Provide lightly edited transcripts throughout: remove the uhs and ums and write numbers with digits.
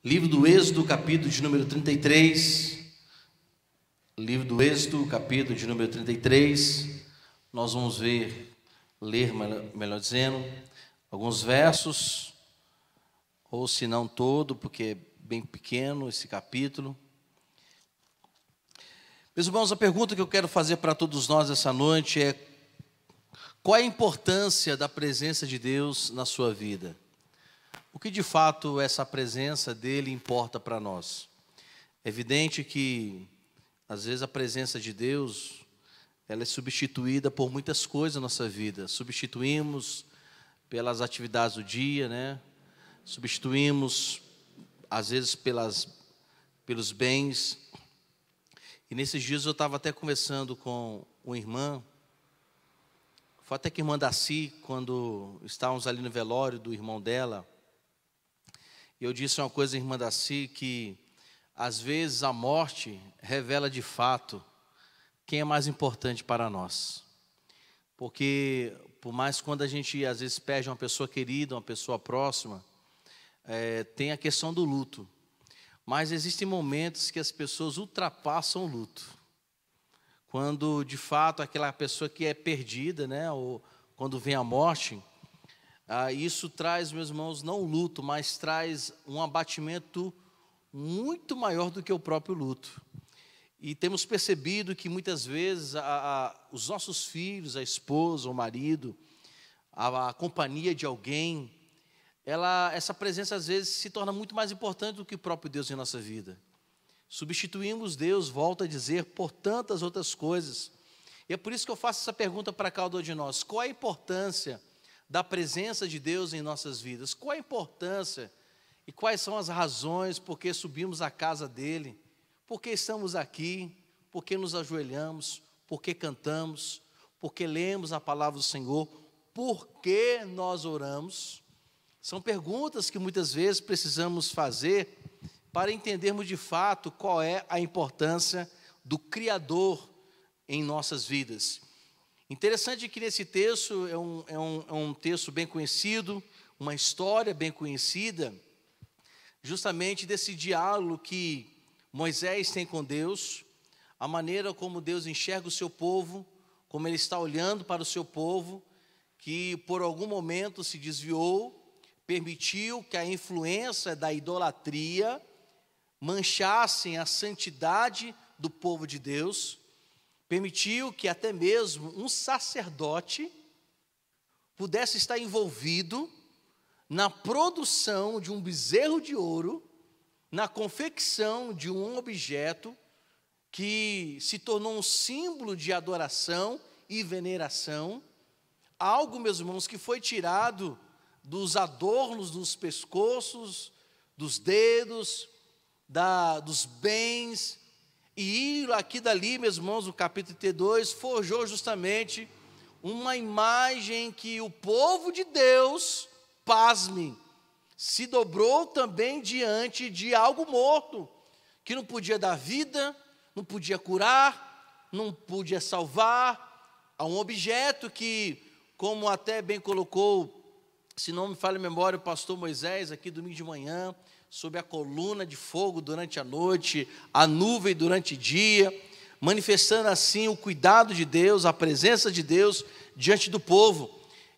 Livro do Êxodo, capítulo de número 33. Livro do Êxodo, capítulo de número 33. Nós vamos ler, melhor dizendo, alguns versos, ou se não todo, porque é bem pequeno esse capítulo. Meus irmãos, a pergunta que eu quero fazer para todos nós essa noite é: qual é a importância da presença de Deus na sua vida? O que de fato essa presença dele importa para nós? É evidente que às vezes a presença de Deus, ela é substituída por muitas coisas na nossa vida. Substituímos pelas atividades do dia, né? Substituímos às vezes pelos bens. E nesses dias eu estava até conversando com uma irmã, foi até que a irmã Daci, quando estávamos ali no velório do irmão dela, eu disse uma coisa à irmã Daci, que às vezes a morte revela de fato quem é mais importante para nós. Porque por mais quando a gente às vezes perde uma pessoa querida, uma pessoa próxima, tem a questão do luto. Mas existem momentos que as pessoas ultrapassam o luto. Quando de fato aquela pessoa que é perdida, né, ou quando vem a morte, isso traz, meus irmãos, não o luto, mas traz um abatimento muito maior do que o próprio luto. E temos percebido que muitas vezes os nossos filhos, a esposa, o marido, a companhia de alguém, essa presença às vezes se torna muito mais importante do que o próprio Deus em nossa vida. Substituímos Deus, volto a dizer, por tantas outras coisas. E é por isso que eu faço essa pergunta para cada um de nós: qual a importância da presença de Deus em nossas vidas? Qual a importância e quais são as razões por que subimos à casa dele? Por que estamos aqui? Por que nos ajoelhamos? Por que cantamos? Por que lemos a palavra do Senhor? Por que nós oramos? São perguntas que muitas vezes precisamos fazer para entendermos de fato qual é a importância do Criador em nossas vidas. Interessante que nesse texto é um texto bem conhecido, uma história bem conhecida, justamente desse diálogo que Moisés tem com Deus, a maneira como Deus enxerga o seu povo, como ele está olhando para o seu povo, que por algum momento se desviou, permitiu que a influência da idolatria manchassem a santidade do povo de Deus, permitiu que até mesmo um sacerdote pudesse estar envolvido na produção de um bezerro de ouro, na confecção de um objeto que se tornou um símbolo de adoração e veneração, algo, meus irmãos, que foi tirado dos adornos dos pescoços, dos dedos, dos bens, e aqui dali, meus irmãos, no capítulo 32, forjou justamente uma imagem que o povo de Deus, pasme, se dobrou também diante de algo morto, que não podia dar vida, não podia curar, não podia salvar, a um objeto que, como até bem colocou, se não me falha a memória, o pastor Moisés, aqui domingo de manhã, sob a coluna de fogo durante a noite, a nuvem durante o dia, manifestando assim o cuidado de Deus, a presença de Deus diante do povo.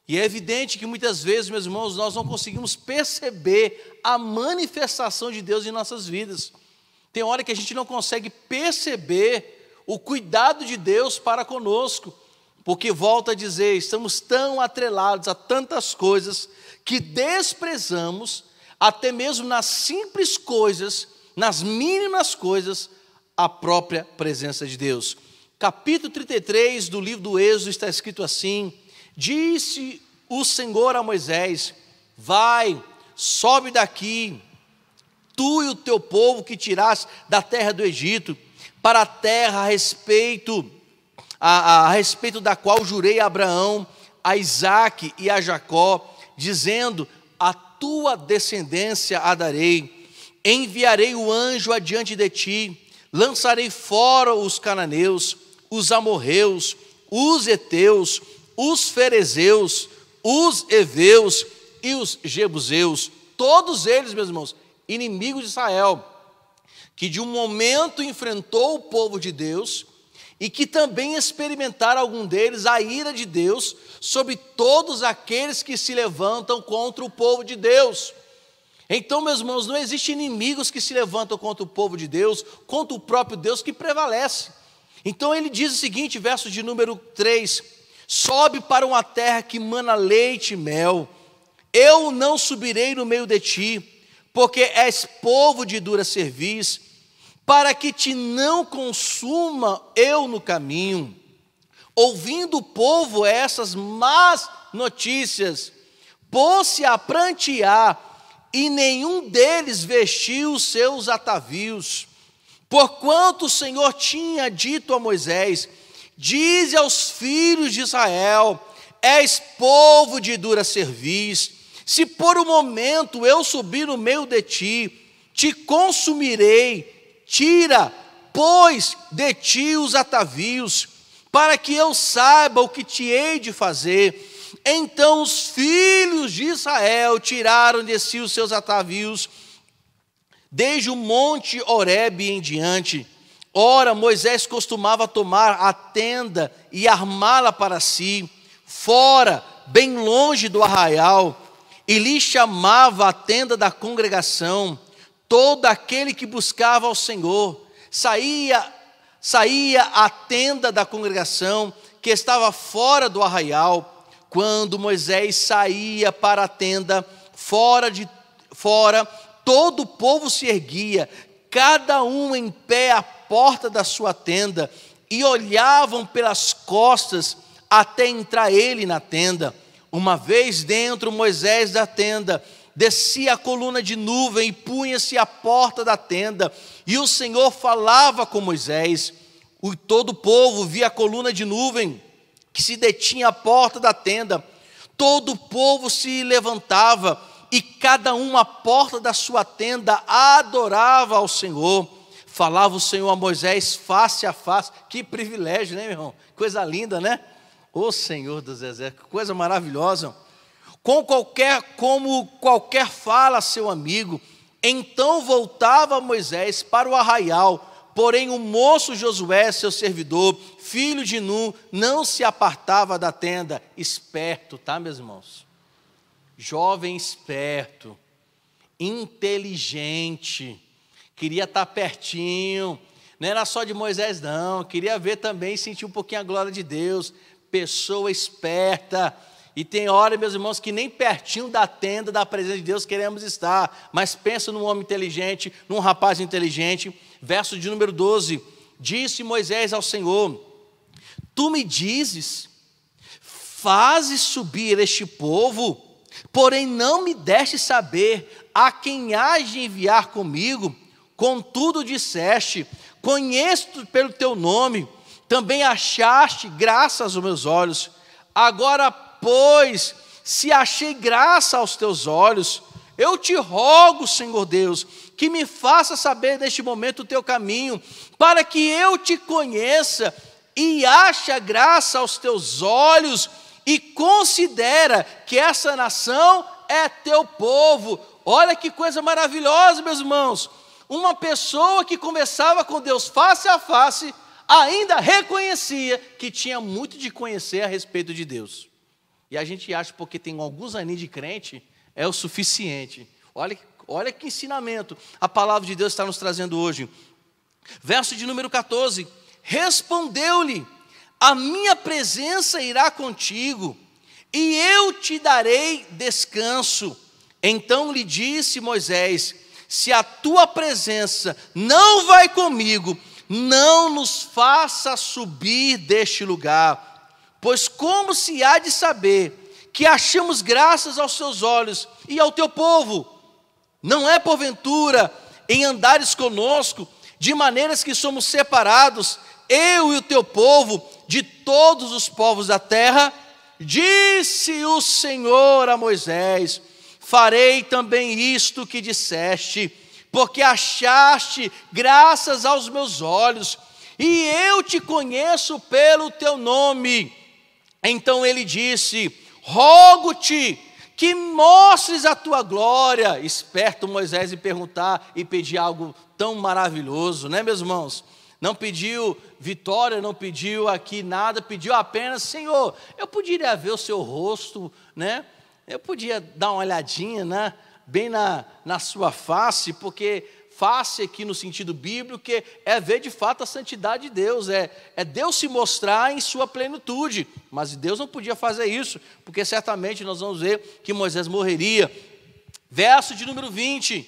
E é evidente que muitas vezes, meus irmãos, nós não conseguimos perceber a manifestação de Deus em nossas vidas. Tem hora que a gente não consegue perceber o cuidado de Deus para conosco, porque, volto a dizer, estamos tão atrelados a tantas coisas que desprezamos, até mesmo nas simples coisas, nas mínimas coisas, a própria presença de Deus. Capítulo 33 do livro do Êxodo está escrito assim: disse o Senhor a Moisés: vai, sobe daqui, tu e o teu povo que tiraste da terra do Egito, para a terra a respeito da qual jurei a Abraão, a Isaque e a Jacó, dizendo: a tua descendência a darei, enviarei o anjo adiante de ti, lançarei fora os cananeus, os amorreus, os heteus, os ferezeus, os heveus e os jebuseus, todos eles, meus irmãos, inimigo de Israel, que de um momento enfrentou o povo de Deus e que também experimentaram algum deles a ira de Deus sobre todos aqueles que se levantam contra o povo de Deus. Então, meus irmãos, não existe inimigos que se levantam contra o povo de Deus, contra o próprio Deus que prevalece. Então ele diz o seguinte, verso de número 3, sobe para uma terra que mana leite e mel, eu não subirei no meio de ti, porque és povo de dura cerviz, para que te não consuma eu no caminho. Ouvindo o povo essas más notícias, pôs-se a prantear, e nenhum deles vestiu os seus atavios. Porquanto o Senhor tinha dito a Moisés, dize aos filhos de Israel, és povo de dura cerviz, se por um momento eu subir no meio de ti, te consumirei, tira, pois, de ti os atavios, para que eu saiba o que te hei de fazer. Então os filhos de Israel tiraram de si os seus atavios, desde o monte Horebe em diante. Ora, Moisés costumava tomar a tenda e armá-la para si, fora, bem longe do arraial, e lhe chamava a tenda da congregação. Todo aquele que buscava ao Senhor saía à tenda da congregação, que estava fora do arraial. Quando Moisés saía para a tenda, fora, todo o povo se erguia, cada um em pé à porta da sua tenda, e olhavam pelas costas até entrar ele na tenda. Uma vez dentro Moisés da tenda, descia a coluna de nuvem e punha-se à porta da tenda, e o Senhor falava com Moisés. Todo o povo via a coluna de nuvem que se detinha à porta da tenda. Todo o povo se levantava, e cada um à porta da sua tenda adorava ao Senhor. Falava o Senhor a Moisés face a face. Que privilégio, né, meu irmão? Coisa linda, né? Ô Senhor dos exércitos, que coisa maravilhosa. Como qualquer fala a seu amigo. Então voltava Moisés para o arraial, porém o moço Josué, seu servidor, filho de Nun, não se apartava da tenda. Esperto, tá, meus irmãos? Jovem esperto, inteligente, queria estar pertinho, não era só de Moisés não, queria ver também, sentir um pouquinho a glória de Deus, pessoa esperta. E tem hora, meus irmãos, que nem pertinho da tenda da presença de Deus queremos estar, mas pensa num homem inteligente, num rapaz inteligente. Verso de número 12, disse Moisés ao Senhor, tu me dizes, fazes subir este povo, porém não me deste saber a quem hás de enviar comigo. Contudo disseste, conheço-te pelo teu nome, também achaste graça aos meus olhos. Agora, pois, se achei graça aos teus olhos, eu te rogo, Senhor Deus, que me faça saber neste momento o teu caminho, para que eu te conheça e ache graça aos teus olhos, e considera que essa nação é teu povo. Olha que coisa maravilhosa, meus irmãos. Uma pessoa que conversava com Deus face a face, ainda reconhecia que tinha muito de conhecer a respeito de Deus. E a gente acha, porque tem alguns aninhos de crente, é o suficiente. Olha que ensinamento a palavra de Deus está nos trazendo hoje. Verso de número 14. Respondeu-lhe, a minha presença irá contigo, e eu te darei descanso. Então lhe disse Moisés, se a tua presença não vai comigo, não nos faça subir deste lugar, pois como se há de saber que achamos graças aos seus olhos e ao teu povo? Não é porventura em andares conosco, de maneiras que somos separados, eu e o teu povo, de todos os povos da terra? Disse o Senhor a Moisés, farei também isto que disseste, porque achaste graças aos meus olhos, e eu te conheço pelo teu nome. Então ele disse, rogo-te que mostres a tua glória. Esperto Moisés em perguntar e pedir algo tão maravilhoso, né, meus irmãos? Não pediu vitória, não pediu aqui nada, pediu apenas: Senhor, eu poderia ver o seu rosto, né? Eu podia dar uma olhadinha, né? Bem na sua face, porque face aqui no sentido bíblico é ver de fato a santidade de Deus, é Deus se mostrar em sua plenitude. Mas Deus não podia fazer isso, porque certamente nós vamos ver que Moisés morreria. Verso de número 19.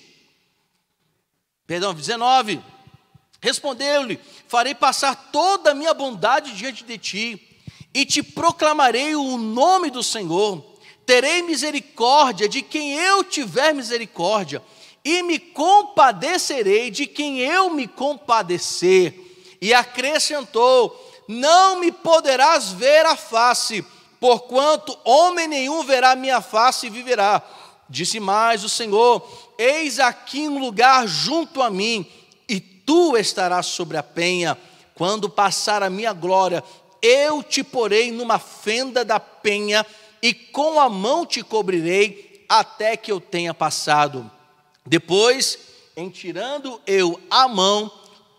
Respondeu-lhe: farei passar toda a minha bondade diante de ti, e te proclamarei o nome do Senhor. Terei misericórdia de quem eu tiver misericórdia, e me compadecerei de quem eu me compadecer. E acrescentou: não me poderás ver a face, porquanto homem nenhum verá minha face e viverá. Disse mais o Senhor: eis aqui um lugar junto a mim, e tu estarás sobre a penha. Quando passar a minha glória, eu te porei numa fenda da penha, e com a mão te cobrirei, até que eu tenha passado. Depois, em tirando eu a mão,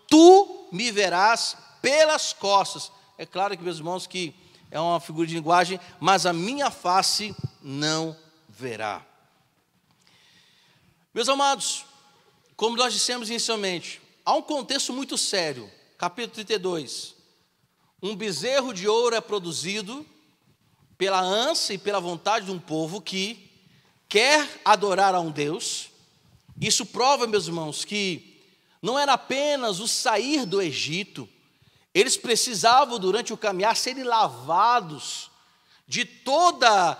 tu me verás pelas costas. É claro que, meus irmãos, que é uma figura de linguagem, mas a minha face não verá. Meus amados, como nós dissemos inicialmente, há um contexto muito sério. Capítulo 32. Um bezerro de ouro é produzido pela ânsia e pela vontade de um povo que quer adorar a um Deus. Isso prova, meus irmãos, que não era apenas o sair do Egito. Eles precisavam, durante o caminhar, serem lavados de toda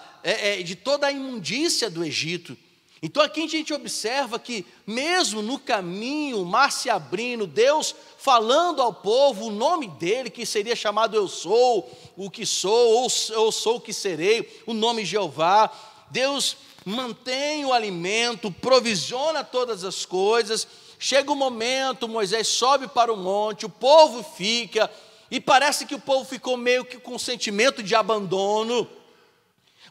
a imundícia do Egito. Então aqui a gente observa que mesmo no caminho, o mar se abrindo, Deus falando ao povo o nome dele, que seria chamado Eu Sou o que sou, ou Eu Sou o que serei, o nome Jeová. Deus mantém o alimento, provisiona todas as coisas. Chega o momento, Moisés sobe para o monte, o povo fica, e parece que o povo ficou meio que com um sentimento de abandono.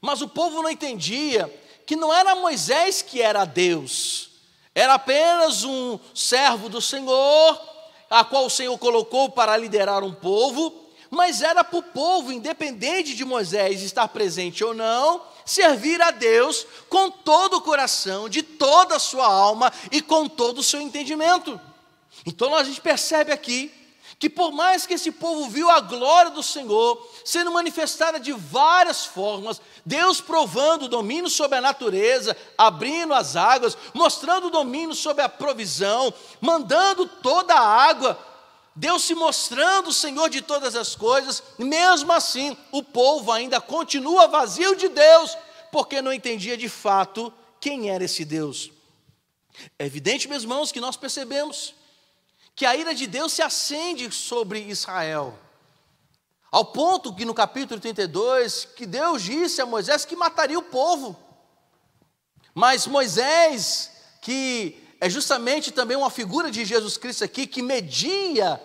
Mas o povo não entendia que não era Moisés que era Deus, era apenas um servo do Senhor, a qual o Senhor colocou para liderar um povo, mas era para o povo, independente de Moisés estar presente ou não, servir a Deus com todo o coração, de toda a sua alma e com todo o seu entendimento. Então a gente percebe aqui que por mais que esse povo viu a glória do Senhor sendo manifestada de várias formas, Deus provando o domínio sobre a natureza, abrindo as águas, mostrando o domínio sobre a provisão, mandando toda a água, Deus se mostrando o Senhor de todas as coisas, mesmo assim o povo ainda continua vazio de Deus, porque não entendia de fato quem era esse Deus. É evidente, meus irmãos, que nós percebemos que a ira de Deus se acende sobre Israel, ao ponto que no capítulo 32, que Deus disse a Moisés que mataria o povo. Mas Moisés, que é justamente também uma figura de Jesus Cristo aqui, que media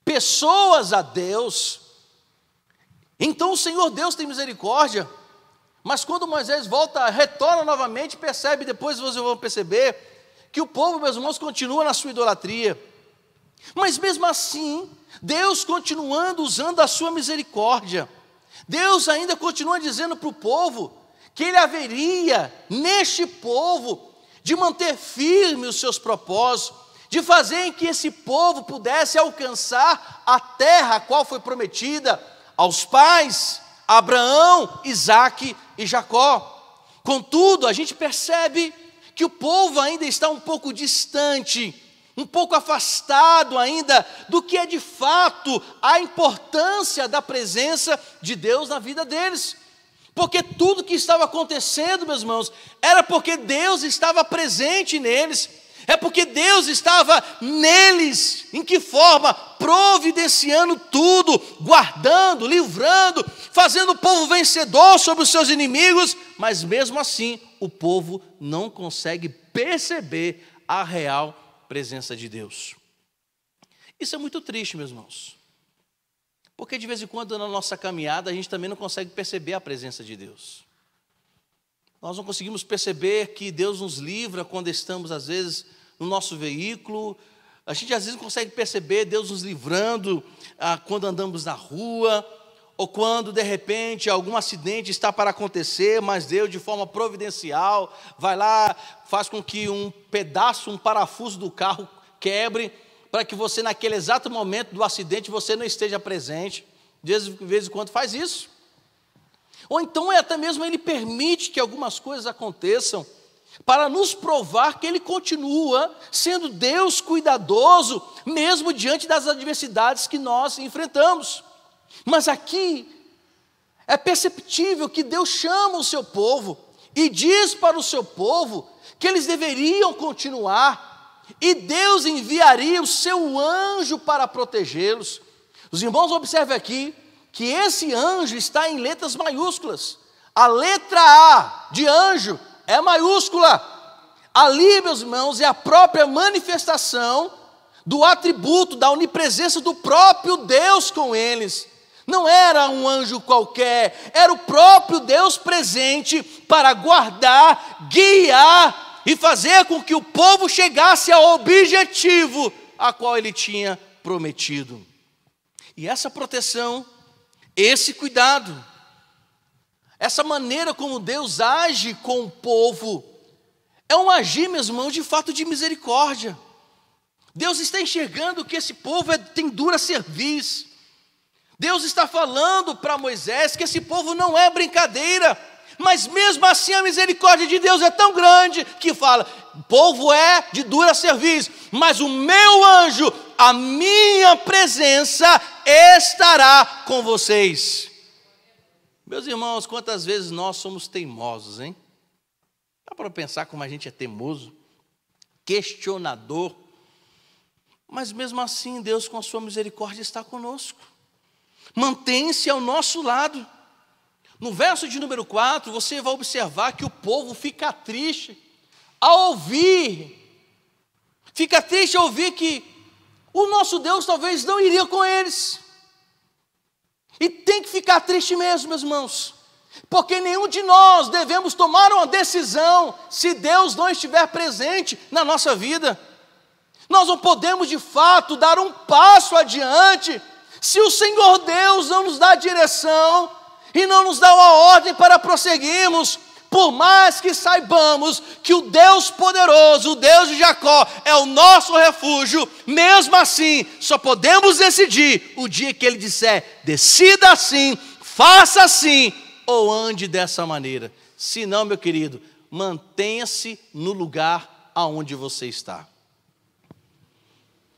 pessoas a Deus, então o Senhor Deus tem misericórdia. Mas quando Moisés volta, retorna novamente, percebe, depois vocês vão perceber, que o povo, meus irmãos, continua na sua idolatria. Mas mesmo assim, Deus continuando usando a sua misericórdia, Deus ainda continua dizendo para o povo que Ele haveria neste povo de manter firme os seus propósitos, de fazer em que esse povo pudesse alcançar a terra a qual foi prometida aos pais, Abraão, Isaque e Jacó. Contudo, a gente percebe que o povo ainda está um pouco distante, um pouco afastado ainda do que é de fato a importância da presença de Deus na vida deles. Porque tudo que estava acontecendo, meus irmãos, era porque Deus estava presente neles, é porque Deus estava neles. Em que forma? Providenciando tudo, guardando, livrando, fazendo o povo vencedor sobre os seus inimigos, mas mesmo assim o povo não consegue perceber a real presença de Deus. Isso é muito triste, meus irmãos, porque de vez em quando na nossa caminhada a gente também não consegue perceber a presença de Deus. Nós não conseguimos perceber que Deus nos livra quando estamos, às vezes, no nosso veículo. A gente, às vezes, não consegue perceber Deus nos livrando quando andamos na rua, ou quando, de repente, algum acidente está para acontecer, mas Deus, de forma providencial, vai lá, faz com que um parafuso do carro quebre, para que você, naquele exato momento do acidente, você não esteja presente. De vez em quando faz isso. Ou então, até mesmo Ele permite que algumas coisas aconteçam, para nos provar que Ele continua sendo Deus cuidadoso, mesmo diante das adversidades que nós enfrentamos. Mas aqui é perceptível que Deus chama o seu povo e diz para o seu povo que eles deveriam continuar, e Deus enviaria o seu anjo para protegê-los. Os irmãos observem aqui que esse anjo está em letras maiúsculas. A letra A de anjo é maiúscula. Ali, meus irmãos, é a própria manifestação do atributo, da onipresença do próprio Deus com eles. Não era um anjo qualquer, era o próprio Deus presente para guardar, guiar e fazer com que o povo chegasse ao objetivo a qual ele tinha prometido. E essa proteção, esse cuidado, essa maneira como Deus age com o povo, é um agir, meus irmãos, de fato de misericórdia. Deus está enxergando que esse povo tem dura cerviz. Deus está falando para Moisés que esse povo não é brincadeira, mas mesmo assim a misericórdia de Deus é tão grande que fala: o povo é de dura cerviz, mas o meu anjo, a minha presença estará com vocês. Meus irmãos, quantas vezes nós somos teimosos, hein? Dá para pensar como a gente é teimoso, questionador, mas mesmo assim Deus, com a sua misericórdia, está conosco. Mantém-se ao nosso lado. No verso de número 4, você vai observar que o povo fica triste ao ouvir. Fica triste ao ouvir que o nosso Deus talvez não iria com eles. E tem que ficar triste mesmo, meus irmãos, porque nenhum de nós devemos tomar uma decisão se Deus não estiver presente na nossa vida. Nós não podemos, de fato, dar um passo adiante se o Senhor Deus não nos dá direção e não nos dá uma ordem para prosseguirmos. Por mais que saibamos que o Deus poderoso, o Deus de Jacó, é o nosso refúgio, mesmo assim, só podemos decidir o dia que Ele disser: decida assim, faça assim, ou ande dessa maneira. Se não, meu querido, mantenha-se no lugar aonde você está.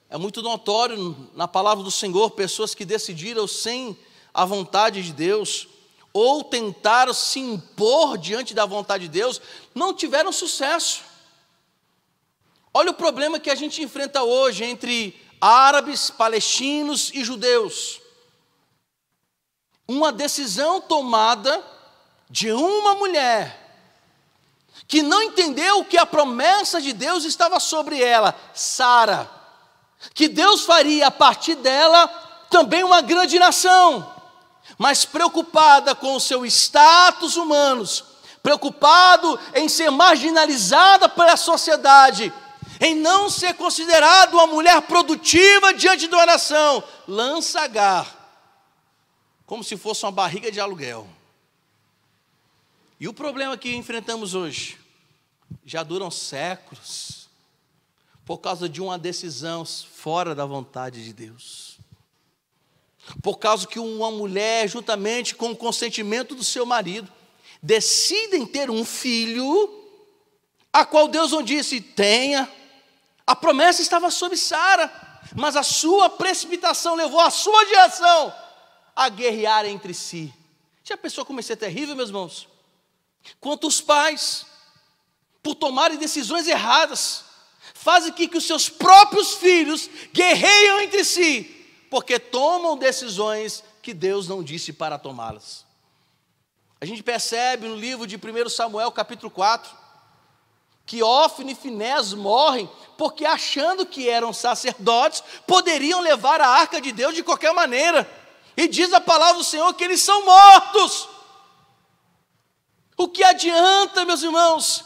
É muito notório na palavra do Senhor pessoas que decidiram sem a vontade de Deus, ou tentaram se impor diante da vontade de Deus, não tiveram sucesso. Olha o problema que a gente enfrenta hoje entre árabes, palestinos e judeus. Uma decisão tomada de uma mulher que não entendeu que a promessa de Deus estava sobre ela, Sara, que Deus faria a partir dela também uma grande nação, mas preocupada com o seu status humano, preocupado em ser marginalizada pela sociedade, em não ser considerado uma mulher produtiva diante de uma nação, lança Agar como se fosse uma barriga de aluguel. E o problema que enfrentamos hoje já duram séculos, por causa de uma decisão fora da vontade de Deus. Por causa que uma mulher, juntamente com o consentimento do seu marido, decidem ter um filho, a qual Deus não disse: tenha. A promessa estava sobre Sara, mas a sua precipitação levou a sua geração a guerrear entre si. Já pensou como isso é terrível, meus irmãos? Quantos pais, por tomarem decisões erradas, fazem que os seus próprios filhos guerreiam entre si, porque tomam decisões que Deus não disse para tomá-las. A gente percebe no livro de 1 Samuel, capítulo 4, que Ófni e Finés morrem, porque achando que eram sacerdotes, poderiam levar a arca de Deus de qualquer maneira. E diz a palavra do Senhor que eles são mortos. O que adianta, meus irmãos?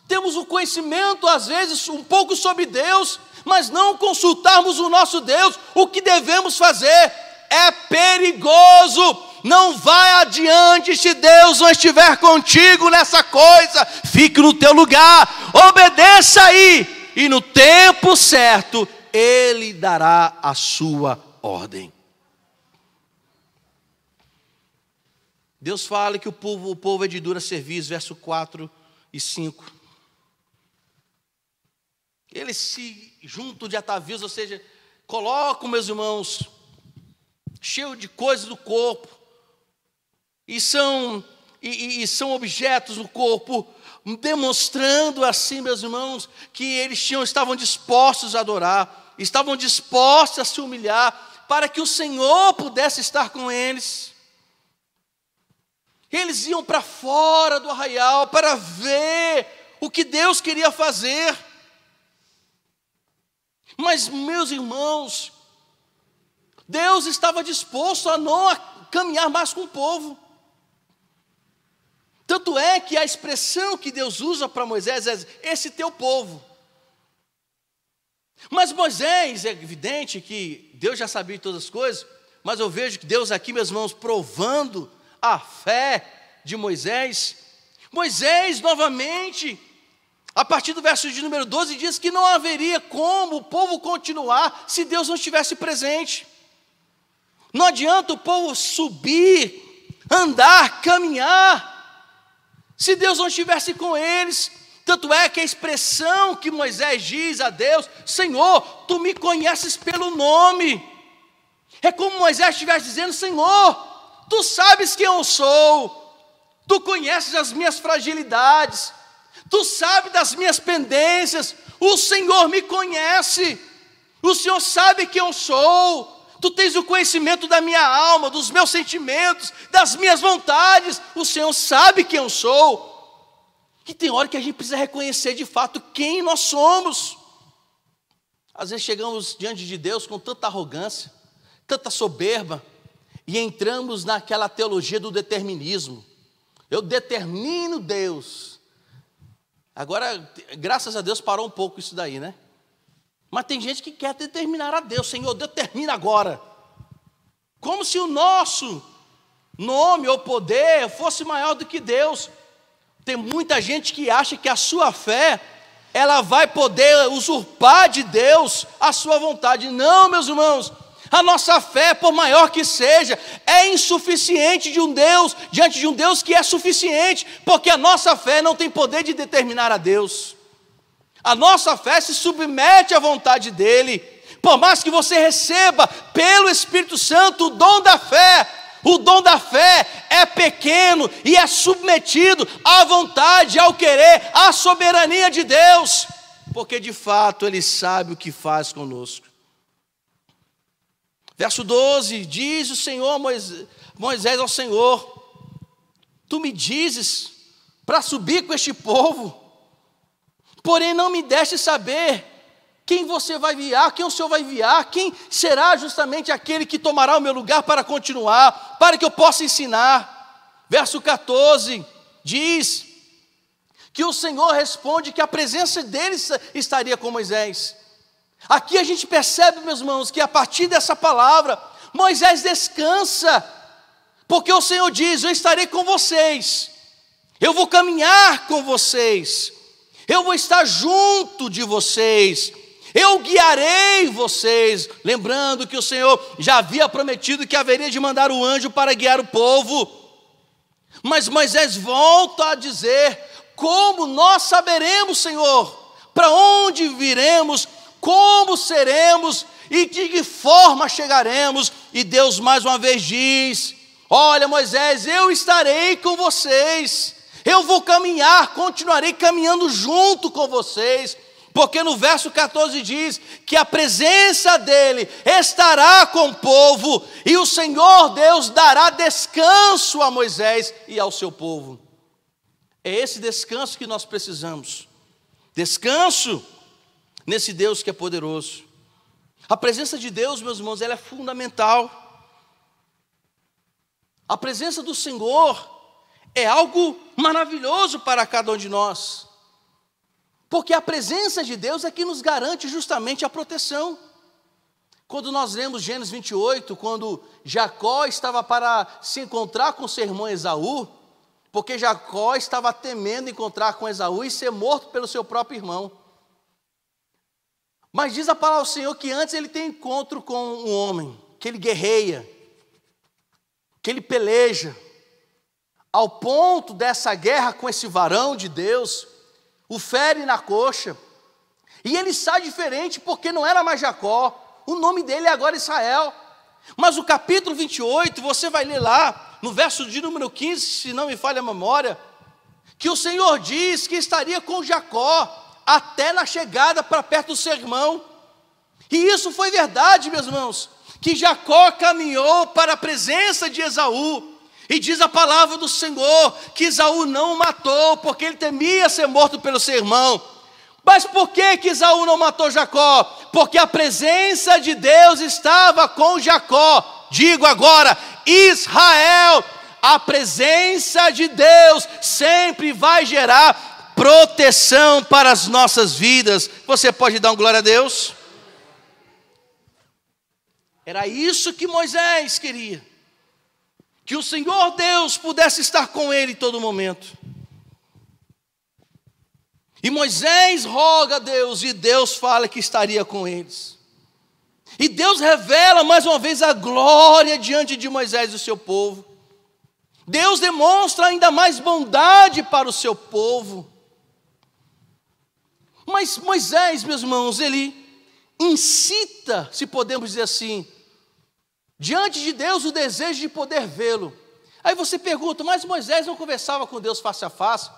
Temos o conhecimento, às vezes, um pouco sobre Deus, mas não consultarmos o nosso Deus. O que devemos fazer? É perigoso. Não vai adiante se Deus não estiver contigo nessa coisa. Fique no teu lugar, obedeça aí, e no tempo certo Ele dará a sua ordem. Deus fala que o povo é de dura serviço, verso 4 e 5. Eles se juntam de atavios, ou seja, colocam, meus irmãos, cheio de coisas do corpo, e são objetos no corpo, demonstrando assim, meus irmãos, que eles estavam dispostos a adorar, estavam dispostos a se humilhar, para que o Senhor pudesse estar com eles. Eles iam para fora do arraial para ver o que Deus queria fazer. Mas, meus irmãos, Deus estava disposto a não caminhar mais com o povo. Tanto é que a expressão que Deus usa para Moisés é esse teu povo. Mas Moisés, é evidente que Deus já sabia de todas as coisas, mas eu vejo que Deus aqui, meus irmãos, provando a fé de Moisés. Moisés, novamente, a partir do verso de número 12, diz que não haveria como o povo continuar se Deus não estivesse presente. Não adianta o povo subir, andar, caminhar, se Deus não estivesse com eles. Tanto é que a expressão que Moisés diz a Deus: Senhor, Tu me conheces pelo nome. É como Moisés estivesse dizendo: Senhor, Tu sabes quem eu sou, Tu conheces as minhas fragilidades, Tu sabes das minhas pendências, o Senhor me conhece, o Senhor sabe quem eu sou, Tu tens o conhecimento da minha alma, dos meus sentimentos, das minhas vontades, o Senhor sabe quem eu sou. E tem hora que a gente precisa reconhecer de fato quem nós somos. Às vezes chegamos diante de Deus com tanta arrogância, tanta soberba, e entramos naquela teologia do determinismo. Eu determino Deus. Agora, graças a Deus parou um pouco isso daí, né? Mas tem gente que quer determinar a Deus. Senhor, determina agora. Como se o nosso nome ou poder fosse maior do que Deus. Tem muita gente que acha que a sua fé, ela vai poder usurpar de Deus a sua vontade. Não, meus irmãos, a nossa fé, por maior que seja, é insuficiente diante de um Deus que é suficiente, porque a nossa fé não tem poder de determinar a Deus. A nossa fé se submete à vontade dEle. Por mais que você receba pelo Espírito Santo o dom da fé é pequeno e é submetido à vontade, ao querer, à soberania de Deus, porque de fato Ele sabe o que faz conosco. Verso 12, diz o Senhor Moisés ao Senhor: Tu me dizes para subir com este povo, porém não me deste saber quem você vai enviar, quem o Senhor vai enviar, quem será justamente aquele que tomará o meu lugar para continuar, para que eu possa ensinar. Verso 14 diz que o Senhor responde que a presença dele estaria com Moisés. Aqui a gente percebe, meus irmãos, que a partir dessa palavra, Moisés descansa, porque o Senhor diz: eu estarei com vocês, eu vou caminhar com vocês, eu vou estar junto de vocês, eu guiarei vocês. Lembrando que o Senhor já havia prometido que haveria de mandar o anjo para guiar o povo. Mas Moisés volta a dizer: como nós saberemos, Senhor, para onde viremos, como seremos e de que forma chegaremos? E Deus mais uma vez diz: olha, Moisés, eu estarei com vocês, eu vou caminhar, continuarei caminhando junto com vocês, porque no verso 14 diz que a presença dele estará com o povo, e o Senhor Deus dará descanso a Moisés e ao seu povo. É esse descanso que nós precisamos, descanso nesse Deus que é poderoso. A presença de Deus, meus irmãos, ela é fundamental. A presença do Senhor é algo maravilhoso para cada um de nós. Porque a presença de Deus é que nos garante justamente a proteção. Quando nós lemos Gênesis 28, quando Jacó estava para se encontrar com seu irmão Esaú, porque Jacó estava temendo encontrar com Esaú e ser morto pelo seu próprio irmão. Mas diz a palavra do Senhor que antes ele tem encontro com um homem, que ele guerreia, que ele peleja, ao ponto dessa guerra com esse varão de Deus, o fere na coxa, e ele sai diferente porque não era mais Jacó, o nome dele é agora Israel. Mas o capítulo 28, você vai ler lá, no verso de número 15, se não me falha a memória, que o Senhor diz que estaria com Jacó, até na chegada para perto do seu irmão. E isso foi verdade, meus irmãos, que Jacó caminhou para a presença de Esaú, e diz a palavra do Senhor, que Esaú não o matou, porque ele temia ser morto pelo seu irmão. Mas por que Esaú não matou Jacó? Porque a presença de Deus estava com Jacó. Digo agora, Israel, a presença de Deus sempre vai gerar proteção para as nossas vidas. Você pode dar um glória a Deus? Era isso que Moisés queria, que o Senhor Deus pudesse estar com ele em todo momento. E Moisés roga a Deus, e Deus fala que estaria com eles. E Deus revela mais uma vez a glória diante de Moisés e o seu povo. Deus demonstra ainda mais bondade para o seu povo. Mas Moisés, meus irmãos, ele incita, se podemos dizer assim, diante de Deus o desejo de poder vê-lo. Aí você pergunta, mas Moisés não conversava com Deus face a face?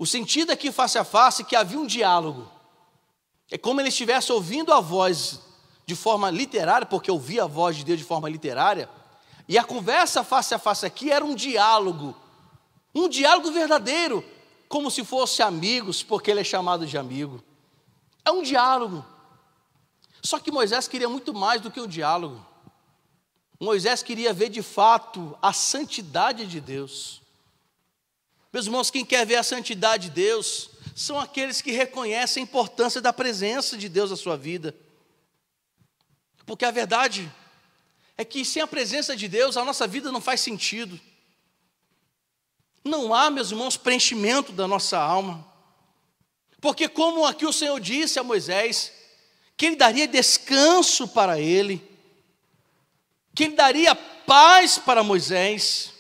O sentido aqui face a face é que havia um diálogo. É como ele estivesse ouvindo a voz de forma literária, porque ouvia a voz de Deus de forma literária. E a conversa face a face aqui era um diálogo verdadeiro, como se fossem amigos, porque ele é chamado de amigo. É um diálogo. Só que Moisés queria muito mais do que um diálogo. Moisés queria ver de fato a santidade de Deus. Meus irmãos, quem quer ver a santidade de Deus são aqueles que reconhecem a importância da presença de Deus na sua vida. Porque a verdade é que sem a presença de Deus a nossa vida não faz sentido. Não há, meus irmãos, preenchimento da nossa alma. Porque como aqui o Senhor disse a Moisés, que Ele daria descanso para ele, que Ele daria paz para Moisés,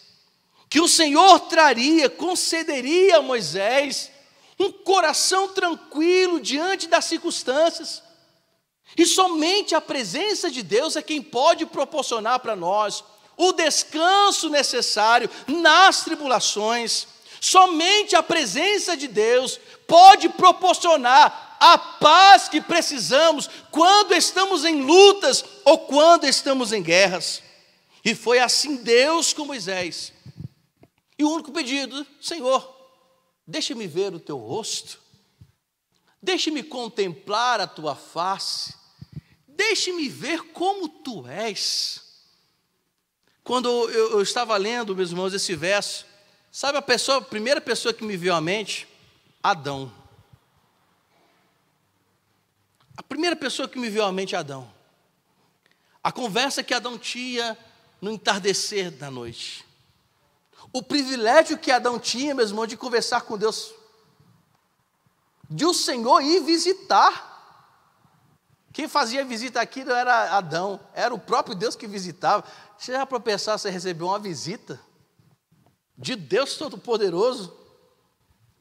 que o Senhor concederia a Moisés um coração tranquilo diante das circunstâncias. E somente a presença de Deus é quem pode proporcionar para nós o descanso necessário nas tribulações. Somente a presença de Deus pode proporcionar a paz que precisamos quando estamos em lutas ou quando estamos em guerras. E foi assim Deus com Moisés. E o único pedido, Senhor, deixe-me ver o teu rosto, deixe-me contemplar a tua face, deixe-me ver como tu és. Quando eu estava lendo, meus irmãos, esse verso, sabe a primeira pessoa que me veio à mente? Adão. A primeira pessoa que me veio à mente é Adão. A conversa que Adão tinha no entardecer da noite. O privilégio que Adão tinha, meus irmãos, de conversar com Deus, de o Senhor ir visitar. Quem fazia visita aqui não era Adão, era o próprio Deus que visitava. Você já para pensar, você recebeu uma visita de Deus Todo-Poderoso?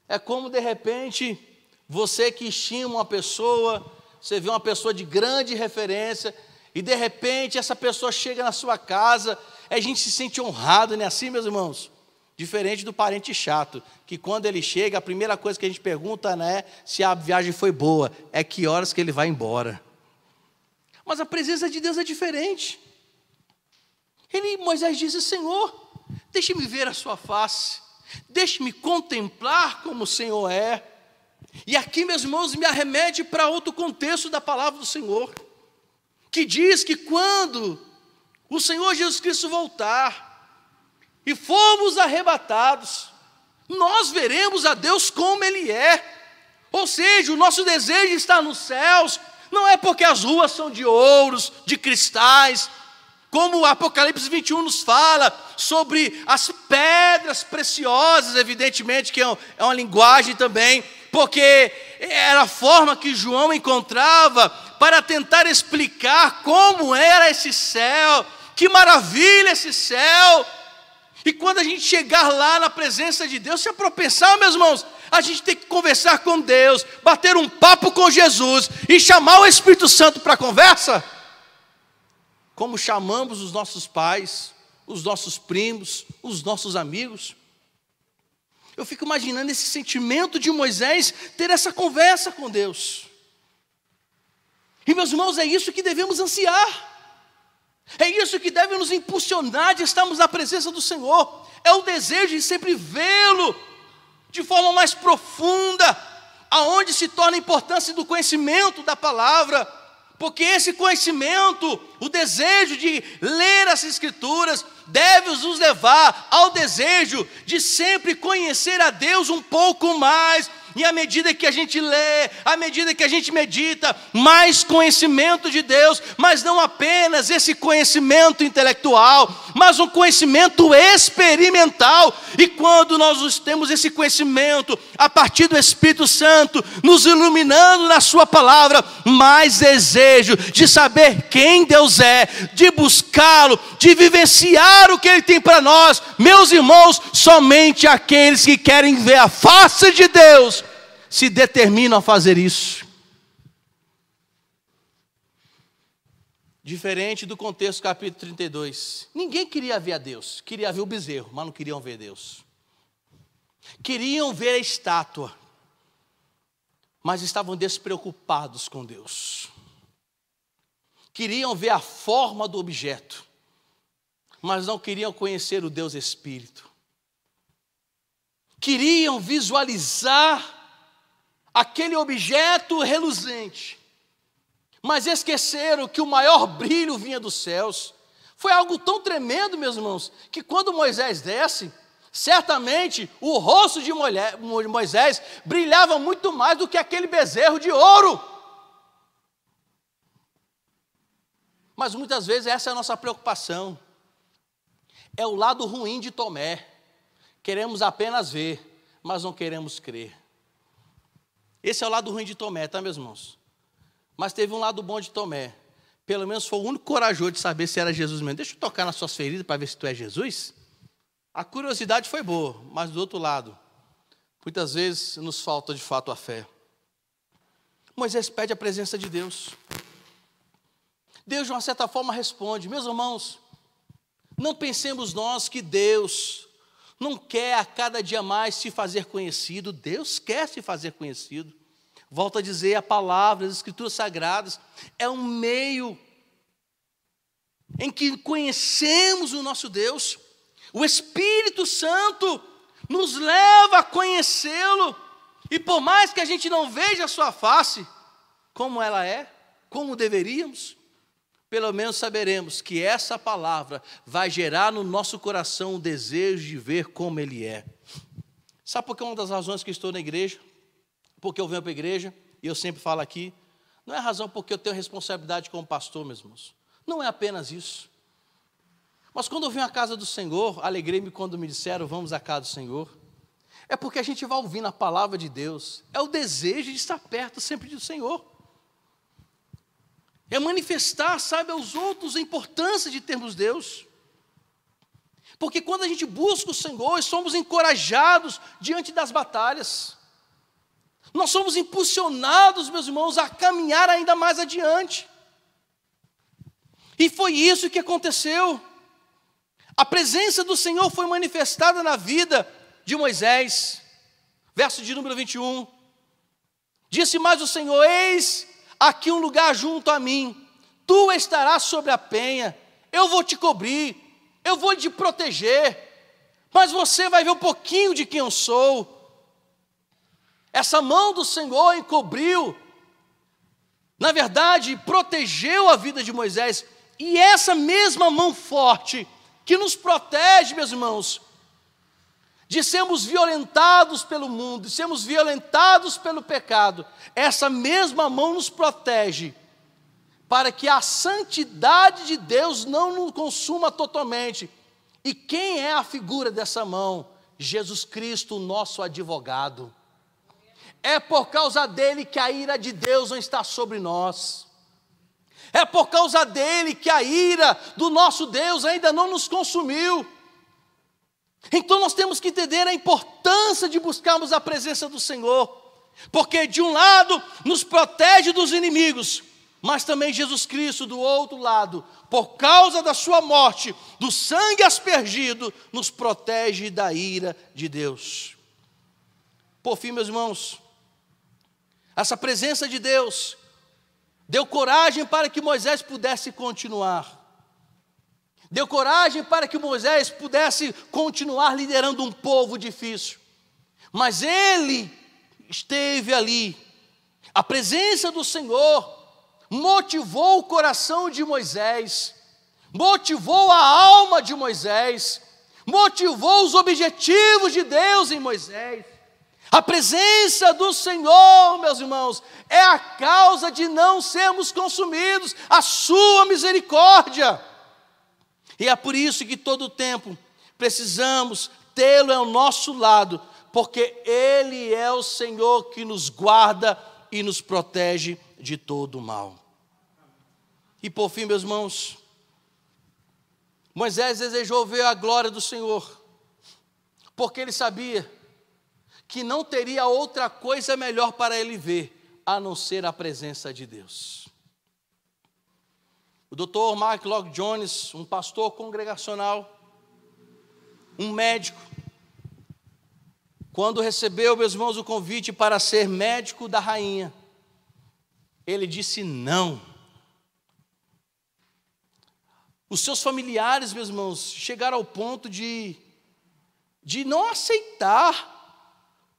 É como de repente, você que estima uma pessoa, você vê uma pessoa de grande referência, e de repente essa pessoa chega na sua casa, a gente se sente honrado, não é assim, meus irmãos? Diferente do parente chato, que quando ele chega, a primeira coisa que a gente pergunta não é se a viagem foi boa, é que horas que ele vai embora. Mas a presença de Deus é diferente. Moisés disse, Senhor, deixe-me ver a sua face, deixe-me contemplar como o Senhor é. E aqui, meus irmãos, me arremete para outro contexto da palavra do Senhor, que diz que quando o Senhor Jesus Cristo voltar, e formos arrebatados, nós veremos a Deus como Ele é. Ou seja, o nosso desejo está nos céus, não é porque as ruas são de ouros, de cristais, como o Apocalipse 21 nos fala, sobre as pedras preciosas, evidentemente que é uma linguagem também, porque era a forma que João encontrava para tentar explicar como era esse céu, que maravilha esse céu. E quando a gente chegar lá na presença de Deus, se é para pensar, meus irmãos, a gente tem que conversar com Deus, bater um papo com Jesus e chamar o Espírito Santo para a conversa, como chamamos os nossos pais, os nossos primos, os nossos amigos. Eu fico imaginando esse sentimento de Moisés ter essa conversa com Deus. E meus irmãos, é isso que devemos ansiar. É isso que deve nos impulsionar de estarmos na presença do Senhor. É o desejo de sempre vê-lo de forma mais profunda, aonde se torna a importância do conhecimento da palavra, porque esse conhecimento, o desejo de ler as Escrituras, deve nos levar ao desejo de sempre conhecer a Deus um pouco mais. E à medida que a gente lê, à medida que a gente medita, mais conhecimento de Deus, mas não apenas esse conhecimento intelectual, mas um conhecimento experimental. E quando nós temos esse conhecimento, a partir do Espírito Santo, nos iluminando na sua palavra, mais desejo de saber quem Deus é, de buscá-lo, de vivenciar o que Ele tem para nós. Meus irmãos, somente aqueles que querem ver a face de Deus se determinam a fazer isso. Diferente do contexto capítulo 32. Ninguém queria ver a Deus, queria ver o bezerro, mas não queriam ver Deus. Queriam ver a estátua, mas estavam despreocupados com Deus. Queriam ver a forma do objeto, mas não queriam conhecer o Deus Espírito. Queriam visualizar aquele objeto reluzente, mas esqueceram que o maior brilho vinha dos céus. Foi algo tão tremendo, meus irmãos, que quando Moisés desce, certamente o rosto de Moisés brilhava muito mais do que aquele bezerro de ouro. Mas muitas vezes essa é a nossa preocupação. É o lado ruim de Tomé. Queremos apenas ver, mas não queremos crer. Esse é o lado ruim de Tomé, tá, meus irmãos? Mas teve um lado bom de Tomé. Pelo menos foi o único corajoso de saber se era Jesus mesmo. Deixa eu tocar nas suas feridas para ver se tu é Jesus. A curiosidade foi boa, mas do outro lado, muitas vezes nos falta de fato a fé. Moisés pede a presença de Deus. Deus, de uma certa forma, responde. Meus irmãos, não pensemos nós que Deus não quer a cada dia mais se fazer conhecido. Deus quer se fazer conhecido. Volto a dizer, a palavra, as Escrituras Sagradas, é um meio em que conhecemos o nosso Deus. O Espírito Santo nos leva a conhecê-lo. E por mais que a gente não veja a sua face, como ela é, como deveríamos, pelo menos saberemos que essa palavra vai gerar no nosso coração o desejo de ver como Ele é. Sabe por que uma das razões que eu estou na igreja? Porque eu venho para a igreja, e eu sempre falo aqui, não é razão porque eu tenho responsabilidade como pastor, meus irmãos. Não é apenas isso. Mas quando eu venho à casa do Senhor, alegrei-me quando me disseram, vamos à casa do Senhor. É porque a gente vai ouvindo a palavra de Deus. É o desejo de estar perto sempre do Senhor. É manifestar, sabe, aos outros a importância de termos Deus. Porque quando a gente busca o Senhor, somos encorajados diante das batalhas. Nós somos impulsionados, meus irmãos, a caminhar ainda mais adiante. E foi isso que aconteceu. A presença do Senhor foi manifestada na vida de Moisés. Verso de número 21. Disse mais o Senhor, eis aqui um lugar junto a mim, tu estarás sobre a penha, eu vou te cobrir, eu vou te proteger, mas você vai ver um pouquinho de quem eu sou. Essa mão do Senhor encobriu, na verdade, protegeu a vida de Moisés, e essa mesma mão forte que nos protege, meus irmãos, de sermos violentados pelo mundo, de sermos violentados pelo pecado. Essa mesma mão nos protege para que a santidade de Deus não nos consuma totalmente. E quem é a figura dessa mão? Jesus Cristo, o nosso advogado. É por causa dele que a ira de Deus não está sobre nós. É por causa dele que a ira do nosso Deus ainda não nos consumiu. Então nós temos que entender a importância de buscarmos a presença do Senhor, porque de um lado nos protege dos inimigos, mas também Jesus Cristo do outro lado, por causa da sua morte, do sangue aspergido, nos protege da ira de Deus. Por fim, meus irmãos, essa presença de Deus deu coragem para que Moisés pudesse continuar. Deu coragem para que Moisés pudesse continuar liderando um povo difícil. Mas ele esteve ali. A presença do Senhor motivou o coração de Moisés, motivou a alma de Moisés, motivou os objetivos de Deus em Moisés. A presença do Senhor, meus irmãos, é a causa de não sermos consumidos, a sua misericórdia. E é por isso que todo o tempo precisamos tê-lo ao nosso lado, porque Ele é o Senhor que nos guarda e nos protege de todo o mal. E por fim, meus irmãos, Moisés desejou ver a glória do Senhor, porque ele sabia que não teria outra coisa melhor para ele ver, a não ser a presença de Deus. O Dr. Mark Lloyd Jones, um pastor congregacional, um médico, quando recebeu, meus irmãos, o convite para ser médico da rainha, ele disse não. Os seus familiares, meus irmãos, chegaram ao ponto de não aceitar.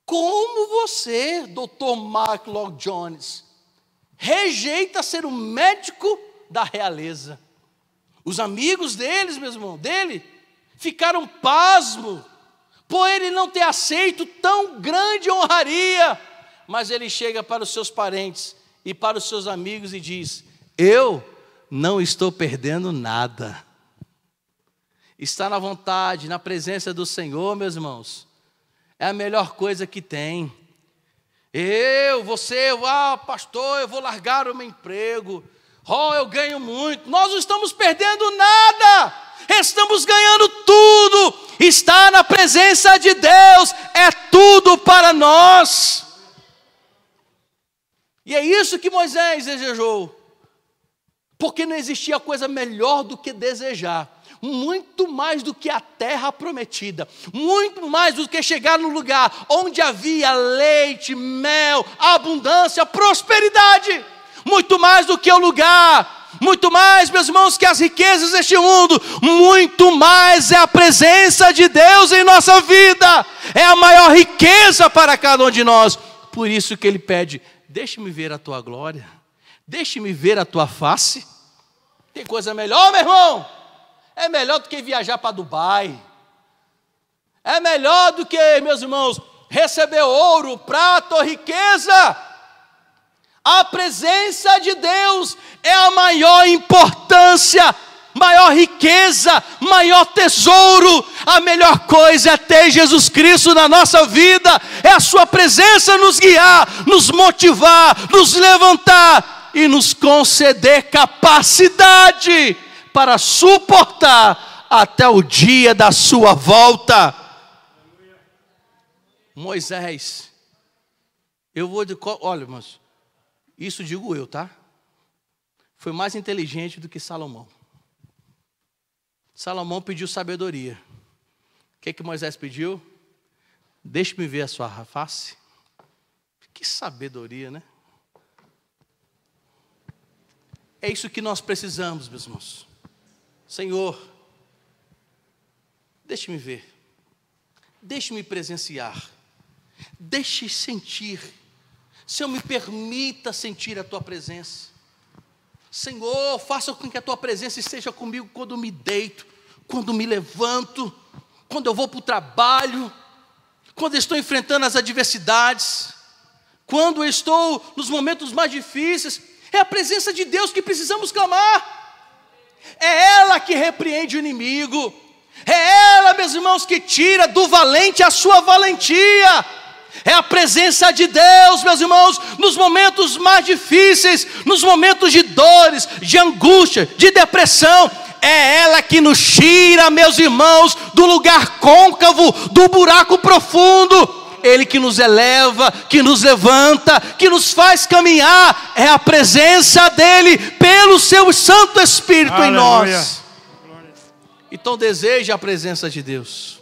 Como você, Dr. Mark Lloyd Jones, rejeita ser o médico da realeza? Os amigos deles, meu irmão, dele, ficaram pasmos, por ele não ter aceito tão grande honraria. Mas ele chega para os seus parentes e para os seus amigos e diz: eu não estou perdendo nada. Estar na vontade, na presença do Senhor, meus irmãos, é a melhor coisa que tem. Pastor, eu vou largar o meu emprego. Eu ganho muito. Nós não estamos perdendo nada. Estamos ganhando tudo. Estar na presença de Deus é tudo para nós. E é isso que Moisés desejou. Porque não existia coisa melhor do que desejar. Muito mais do que a terra prometida, muito mais do que chegar no lugar onde havia leite, mel, abundância, prosperidade, muito mais do que o lugar, muito mais, meus irmãos, que as riquezas deste mundo, muito mais é a presença de Deus em nossa vida, é a maior riqueza para cada um de nós. Por isso que ele pede: deixe-me ver a tua glória, deixe-me ver a tua face. Tem coisa melhor, meu irmão? É melhor do que viajar para Dubai. É melhor do que, meus irmãos, receber ouro, prata ou riqueza. A presença de Deus é a maior importância, maior riqueza, maior tesouro. A melhor coisa é ter Jesus Cristo na nossa vida. É a sua presença nos guiar, nos motivar, nos levantar e nos conceder capacidade para suportar até o dia da sua volta. Moisés, olha, irmãos, isso digo eu, tá? Foi mais inteligente do que Salomão. Salomão pediu sabedoria. O que Moisés pediu? Deixe-me ver a sua face. Que sabedoria, né? É isso que nós precisamos, meus irmãos. Senhor, deixe-me ver, deixe-me presenciar, deixe sentir. Senhor, me permita sentir a tua presença. Senhor, faça com que a tua presença esteja comigo quando me deito, quando me levanto, quando eu vou para o trabalho, quando estou enfrentando as adversidades, quando eu estou nos momentos mais difíceis. É a presença de Deus que precisamos clamar. É ela que repreende o inimigo. É ela, meus irmãos, que tira do valente a sua valentia. É a presença de Deus, meus irmãos, nos momentos mais difíceis, nos momentos de dores, de angústia, de depressão. É ela que nos tira, meus irmãos, do lugar côncavo, do buraco profundo. Ele que nos eleva, que nos levanta, que nos faz caminhar. É a presença dele pelo seu Santo Espírito. Aleluia. Em nós. Então deseja a presença de Deus.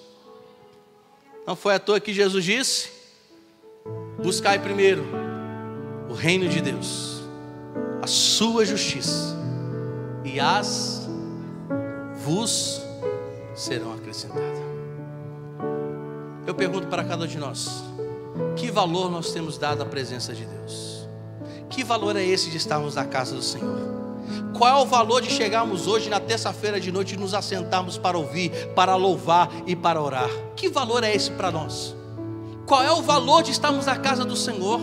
Não foi à toa que Jesus disse: buscai primeiro o reino de Deus, a sua justiça, e as vos serão acrescentadas. Eu pergunto para cada um de nós: que valor nós temos dado à presença de Deus? Que valor é esse de estarmos na casa do Senhor? Qual é o valor de chegarmos hoje na terça-feira de noite e nos assentarmos para ouvir, para louvar e para orar? Que valor é esse para nós? Qual é o valor de estarmos na casa do Senhor?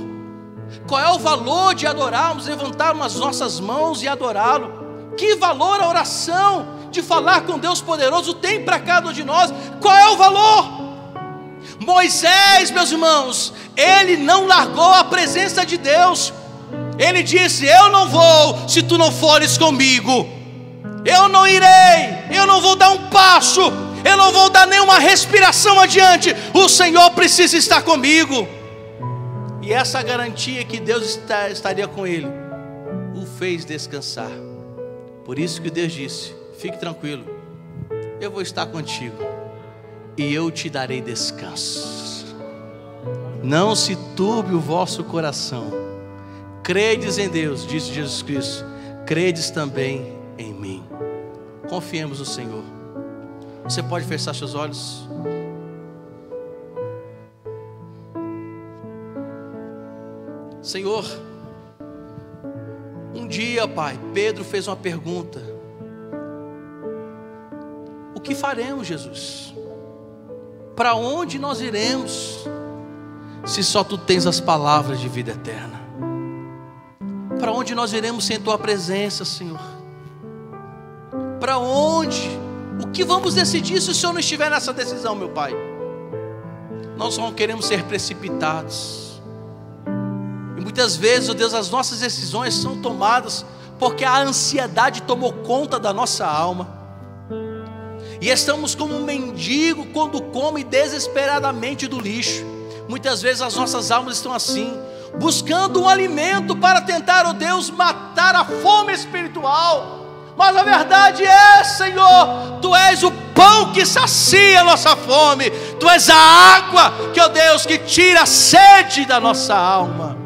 Qual é o valor de adorarmos, levantarmos as nossas mãos e adorá-lo? Que valor a oração de falar com Deus poderoso tem para cada um de nós? Qual é o valor? Moisés, meus irmãos, ele não largou a presença de Deus. Ele disse: eu não vou se tu não fores comigo. Eu não irei, eu não vou dar um passo, eu não vou dar nenhuma respiração adiante. O Senhor precisa estar comigo. E essa garantia que Deus estaria com ele o fez descansar. Por isso que Deus disse: fique tranquilo, eu vou estar contigo e eu te darei descanso. Não se turbe o vosso coração. Credes em Deus, disse Jesus Cristo, credes também em mim. Confiemos no Senhor. Você pode fechar seus olhos. Senhor, um dia, Pai, Pedro fez uma pergunta: o que faremos, Jesus? Para onde nós iremos, se só Tu tens as palavras de vida eterna? Para onde nós iremos sem Tua presença, Senhor? Para onde? O que vamos decidir se o Senhor não estiver nessa decisão, meu Pai? Nós não queremos ser precipitados. E muitas vezes, ó Deus, as nossas decisões são tomadas porque a ansiedade tomou conta da nossa alma. E estamos como um mendigo quando come desesperadamente do lixo. Muitas vezes as nossas almas estão assim, buscando um alimento para tentar, ó Deus, matar a fome espiritual. Mas a verdade é, Senhor, Tu és o pão que sacia a nossa fome. Tu és a água que, ó Deus, que tira a sede da nossa alma.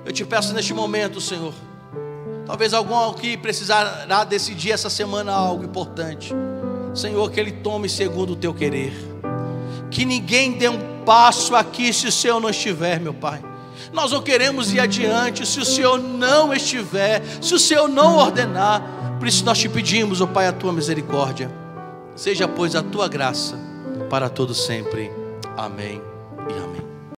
Eu te peço neste momento, Senhor, talvez algum aqui precisará decidir essa semana algo importante. Senhor, que Ele tome segundo o Teu querer. Que ninguém dê um passo aqui se o Senhor não estiver, meu Pai. Nós não queremos ir adiante se o Senhor não estiver, se o Senhor não ordenar. Por isso nós te pedimos, ó Pai, a Tua misericórdia. Seja, pois, a Tua graça para todos sempre. Amém e amém.